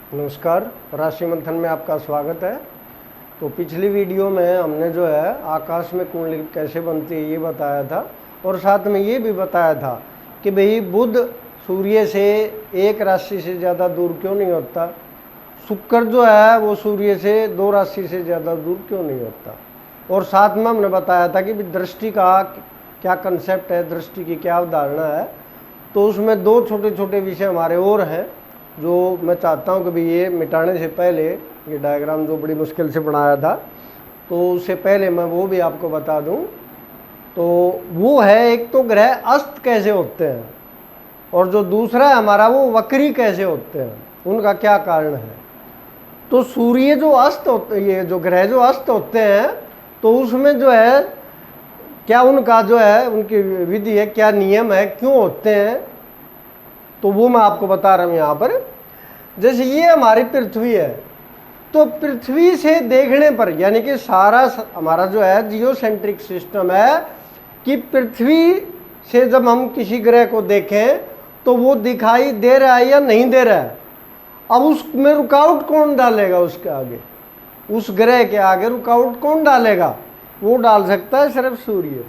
नमस्कार, राशि मंथन में आपका स्वागत है। तो पिछली वीडियो में हमने जो है आकाश में कुंडली कैसे बनती है ये बताया था, और साथ में ये भी बताया था कि भाई बुध सूर्य से एक राशि से ज़्यादा दूर क्यों नहीं होता, शुक्र जो है वो सूर्य से 2 राशि से ज़्यादा दूर क्यों नहीं होता, और साथ में हमने बताया था कि दृष्टि का क्या कंसेप्ट है, दृष्टि की क्या अवधारणा है। तो उसमें 2 छोटे छोटे विषय हमारे और हैं जो मैं चाहता हूँ कि भाई ये मिटाने से पहले, ये डायग्राम जो बड़ी मुश्किल से बनाया था तो उससे पहले मैं वो भी आपको बता दूँ। तो वो है, एक तो ग्रह अस्त कैसे होते हैं, और जो दूसरा है हमारा वो वक्री कैसे होते हैं, उनका क्या कारण है। तो सूर्य जो अस्त होते, ये जो ग्रह जो अस्त होते हैं तो उसमें जो है क्या उनका जो है उनकी विधि है, क्या नियम है, क्यों होते हैं, तो वो मैं आपको बता रहा हूँ यहाँ पर। जैसे ये हमारी पृथ्वी है, तो पृथ्वी से देखने पर यानी कि सारा हमारा जो है जियोसेंट्रिक सिस्टम है कि पृथ्वी से जब हम किसी ग्रह को देखें तो वो दिखाई दे रहा है या नहीं दे रहा है। अब उसमें रुकावट कौन डालेगा, उसके आगे, उस ग्रह के आगे रुकावट कौन डालेगा, वो डाल सकता है सिर्फ सूर्य।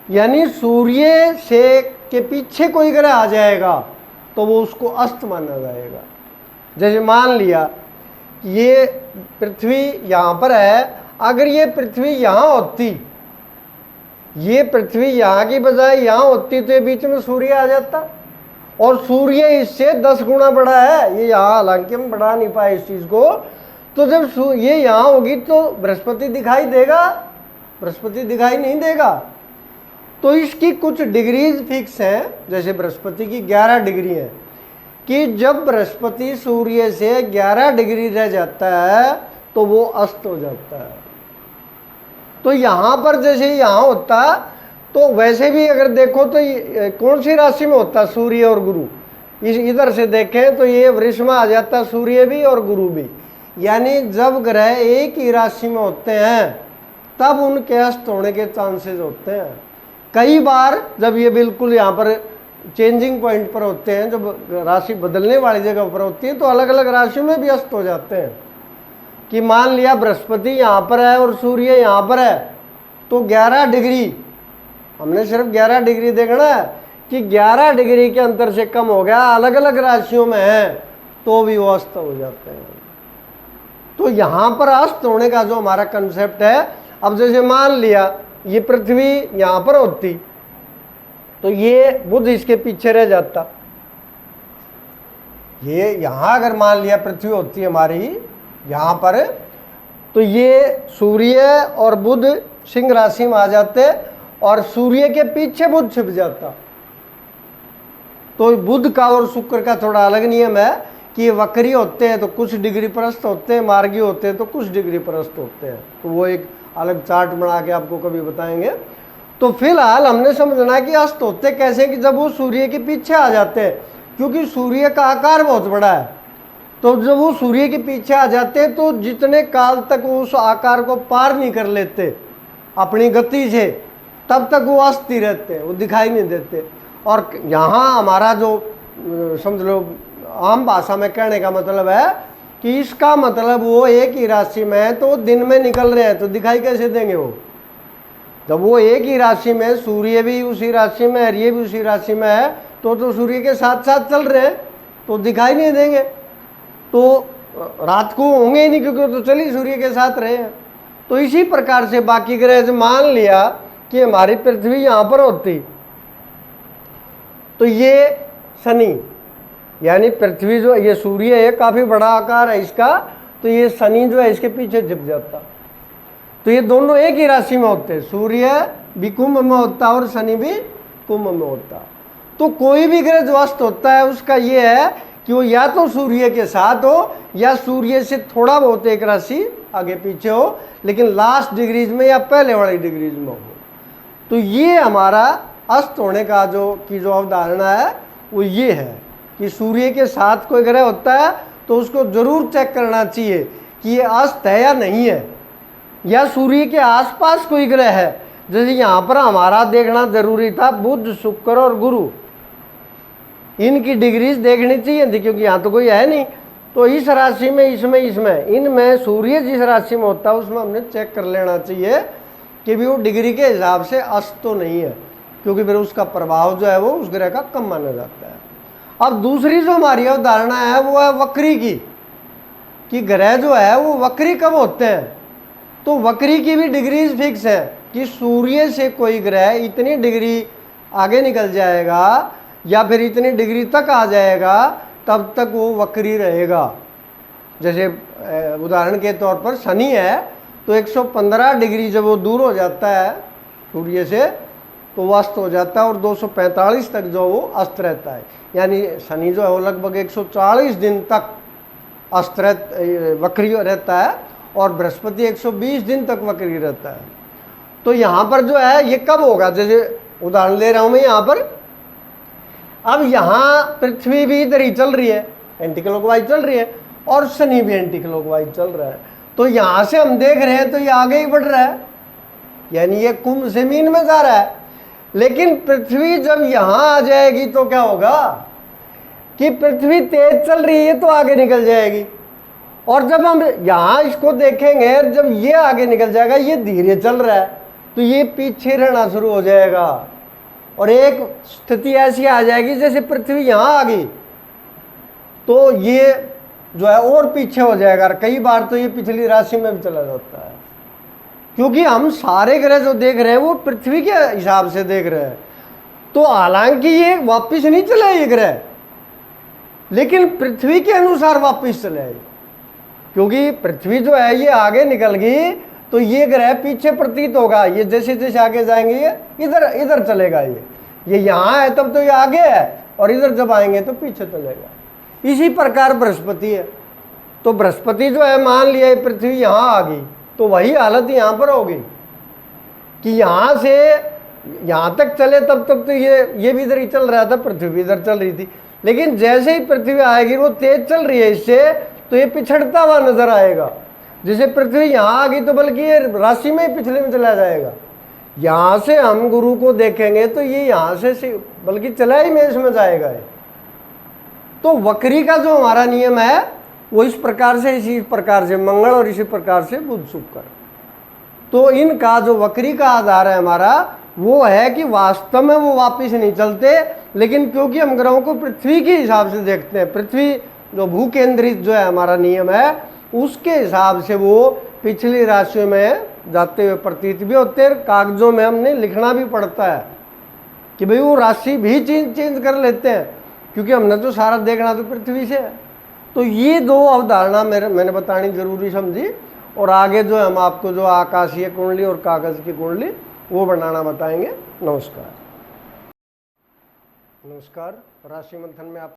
यानी सूर्य से के पीछे कोई ग्रह आ जाएगा तो वो उसको अस्त माना जाएगा। जैसे मान लिया कि ये पृथ्वी यहाँ पर है, अगर ये पृथ्वी यहाँ होती, ये पृथ्वी यहाँ की बजाय यहाँ होती तो ये बीच में सूर्य आ जाता, और सूर्य इससे 10 गुना बड़ा है। ये यहाँ हालांकि हम बढ़ा नहीं पाए इस चीज़ को, तो जब ये यहाँ होगी तो बृहस्पति दिखाई देगा, बृहस्पति दिखाई नहीं देगा। तो इसकी कुछ डिग्रीज फिक्स हैं, जैसे बृहस्पति की 11 डिग्री है कि जब बृहस्पति सूर्य से 11 डिग्री रह जाता है तो वो अस्त हो जाता है। तो यहाँ पर जैसे यहाँ होता, तो वैसे भी अगर देखो तो कौन सी राशि में होता, सूर्य और गुरु। इधर से देखें तो ये वृष में आ जाता सूर्य भी और गुरु भी। यानी जब ग्रह एक ही राशि में होते हैं तब उनके अस्त होने के चांसेस होते हैं। कई बार जब ये बिल्कुल यहाँ पर चेंजिंग पॉइंट पर होते हैं, जब राशि बदलने वाली जगह पर होती है, तो अलग अलग राशियों में भी अस्त हो जाते हैं। कि मान लिया बृहस्पति यहाँ पर है और सूर्य यहाँ पर है, तो 11 डिग्री, हमने सिर्फ 11 डिग्री देखना है कि 11 डिग्री के अंतर से कम हो गया, अलग अलग राशियों में है तो भी वो अस्त हो जाते हैं। तो यहाँ पर अस्त होने का जो हमारा कंसेप्ट है, अब जैसे मान लिया ये पृथ्वी यहाँ पर होती तो ये बुध इसके पीछे रह जाता। ये यहाँ अगर मान लिया पृथ्वी होती है हमारी यहाँ पर, तो ये सूर्य और बुध सिंह राशि में आ जाते और सूर्य के पीछे बुध छिप जाता। तो बुध का और शुक्र का थोड़ा अलग नियम है कि ये वक्री होते हैं तो कुछ डिग्री परस्त होते हैं, मार्गी होते हैं तो कुछ डिग्री परस्त होते हैं। तो वो एक अलग चार्ट बना के आपको कभी बताएंगे। तो फिलहाल हमने समझना कि अस्त होते कैसे, कि जब वो सूर्य के पीछे आ जाते हैं, क्योंकि सूर्य का आकार बहुत बड़ा है। तो जब वो सूर्य के पीछे आ जाते हैं तो जितने काल तक वो उस आकार को पार नहीं कर लेते अपनी गति से, तब तक वो अस्त ही रहते हैं, वो दिखाई नहीं देते। और यहाँ हमारा जो समझ लो आम भाषा में कहने का मतलब है कि इसका मतलब वो एक ही राशि में है तो दिन में निकल रहे हैं तो दिखाई कैसे देंगे वो। जब वो एक ही राशि में, सूर्य भी उसी राशि में है, ये भी उसी राशि में है, तो सूर्य के साथ साथ चल रहे हैं तो दिखाई नहीं देंगे। तो रात को होंगे ही नहीं क्योंकि तो चलिए सूर्य के साथ रहे हैं। तो इसी प्रकार से बाकी ग्रह से मान लिया कि हमारी पृथ्वी यहाँ पर होती तो ये शनि, यानी पृथ्वी जो ये सूर्य है काफ़ी बड़ा आकार है इसका, तो ये शनि जो है इसके पीछे छिप जाता। तो ये दोनों एक ही राशि में होते हैं, सूर्य भी कुंभ में होता और शनि भी कुंभ में होता। तो कोई भी ग्रह जो अस्त होता है उसका ये है कि वो या तो सूर्य के साथ हो या सूर्य से थोड़ा बहुत एक राशि आगे पीछे हो, लेकिन लास्ट डिग्रीज में या पहले वाली डिग्रीज में हो। तो ये हमारा अस्त होने का जो अवधारणा है वो ये है कि सूर्य के साथ कोई ग्रह होता है तो उसको जरूर चेक करना चाहिए कि ये अस्त है या नहीं है, या सूर्य के आसपास कोई ग्रह है। जैसे यहाँ पर हमारा देखना जरूरी था बुध, शुक्र और गुरु, इनकी डिग्रीज देखनी चाहिए थी क्योंकि यहाँ तो कोई है नहीं। तो इस राशि में इसमें इनमें सूर्य जिस राशि में होता है उसमें हमने चेक कर लेना चाहिए कि भी वो डिग्री के हिसाब से अस्त तो नहीं है, क्योंकि फिर उसका प्रभाव जो है वो उस ग्रह का कम माना जाता है। अब दूसरी जो हमारी अवधारणा है वो है वक्री की, कि ग्रह जो है वो वक्री कब होते हैं। तो वक्री की भी डिग्रीज फिक्स है कि सूर्य से कोई ग्रह इतनी डिग्री आगे निकल जाएगा या फिर इतनी डिग्री तक आ जाएगा तब तक वो वक्री रहेगा। जैसे उदाहरण के तौर पर शनि है तो 115 डिग्री जब वो दूर हो जाता है सूर्य से तो वो अस्त हो जाता है और 245 तक जो वो अस्त रहता है। यानी शनि जो है वो लगभग 140 दिन तक अस्त वक्री रहता है और बृहस्पति 120 दिन तक वक्री रहता है। तो यहाँ पर जो है ये कब होगा, जैसे उदाहरण ले रहा हूँ मैं यहाँ पर, अब यहाँ पृथ्वी भी इधर ही चल रही है, एंटी क्लॉकवाइज चल रही है, और शनि भी एंटी क्लॉकवाइज चल रहा है। तो यहाँ से हम देख रहे हैं तो ये आगे ही बढ़ रहा है, यानी ये कुंभ से मीन में जा रहा है। लेकिन पृथ्वी जब यहाँ आ जाएगी तो क्या होगा कि पृथ्वी तेज चल रही है तो आगे निकल जाएगी, और जब हम यहाँ इसको देखेंगे जब ये आगे निकल जाएगा, ये धीरे चल रहा है तो ये पीछे रहना शुरू हो जाएगा और एक स्थिति ऐसी आ जाएगी जैसे पृथ्वी यहाँ आ गई तो ये जो है और पीछे हो जाएगा। कई बार तो ये पिछली राशि में भी चला जाता है, क्योंकि हम सारे ग्रह जो देख रहे हैं वो पृथ्वी के हिसाब से देख रहे हैं। तो हालांकि ये वापस नहीं चला ये ग्रह, लेकिन पृथ्वी के अनुसार वापस चले, क्योंकि पृथ्वी जो है ये आगे निकल गई तो ये ग्रह पीछे प्रतीत होगा। ये जैसे जैसे आगे जाएंगे ये इधर इधर चलेगा, ये यहाँ है तब तो ये आगे है, और इधर जब आएंगे तो पीछे चलेगा। इसी प्रकार बृहस्पति है, तो बृहस्पति जो है मान लिया पृथ्वी यहाँ आ गई तो वही हालत यहाँ पर होगी कि यहाँ से यहाँ तक चले तब तक तो ये भी इधर ही चल रहा था, पृथ्वी भी इधर चल रही थी। लेकिन जैसे ही पृथ्वी आएगी वो तेज चल रही है इससे, तो ये पिछड़ता हुआ नजर आएगा। जैसे पृथ्वी यहाँ आ गई तो बल्कि ये राशि में ही पिछले में चला जाएगा। यहाँ से हम गुरु को देखेंगे तो ये यहाँ से बल्कि चला ही मेष में जाएगा। तो वक्री का जो हमारा नियम है वो इस प्रकार से, इसी प्रकार से मंगल और इसी प्रकार से बुध शुक्र। तो इनका जो वक्री का आधार है हमारा वो है कि वास्तव में वो वापस नहीं चलते, लेकिन क्योंकि हम ग्रहों को पृथ्वी के हिसाब से देखते हैं, पृथ्वी जो भू केंद्रित जो है हमारा नियम है उसके हिसाब से वो पिछली राशियों में जाते हुए प्रतीत भी होते हैं। कागजों में हमने लिखना भी पड़ता है कि भाई वो राशि भी चेंज कर लेते हैं, क्योंकि हमने तो सारा देखना तो पृथ्वी से है। तो ये दो अवधारणा मैंने बतानी जरूरी समझी, और आगे जो हम आपको जो आकाशीय कुंडली और कागज की कुंडली वो बनाना बताएंगे। नमस्कार। राशि मंथन में आप